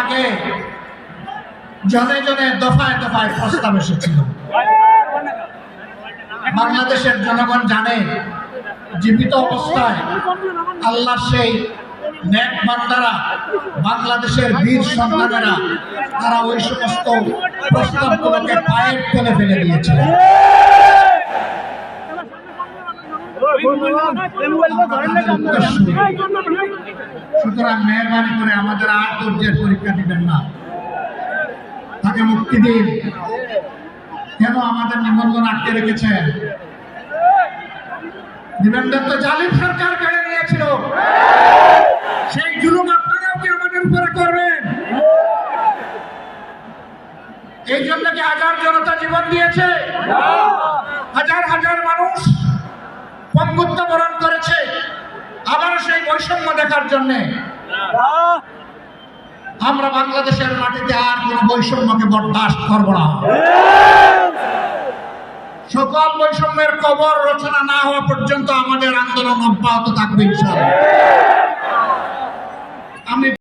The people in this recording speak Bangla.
আগে জনে জনে দফায় দফায় প্রস্তাব এসেছিল। বাংলাদেশের জনগণ জানে জীবিত অবস্থায় আল্লাহ সেই নেক বান্দারা, বাংলাদেশের বীর সন্তানেরা তারা ওই সমস্ত প্রস্তাবগুলোকে পায়ের তলে ফেলে দিয়েছে। সুতরাং মেহরবানি করে আমাদের আর ধৈর্যের পরীক্ষা দিবেন না, তাকে মুক্তি দিন। কেন আমাদের নিবন্ধন আটকে রেখেছেন? নিবন্ধন তো জালিম সরকার কেড়ে নিয়েছিল, সেই জুলুম আপনারাও কি আমাদের উপরে করবেন? এই জন্য কি হাজার জনতা জীবন দিয়েছে? হাজার হাজার মানুষ পঙ্গুত্ব বরণ করেছে আবার সেই বৈষম্য দেখার জন্য। আমরা বাংলাদেশের মাটিতে আর কোন বৈষম্যকে বরদাস্ত করব না। সকল বৈষম্যের কবর রচনা না হওয়া পর্যন্ত আমাদের আন্দোলন অব্যাহত থাকবে ইনশাআল্লাহ।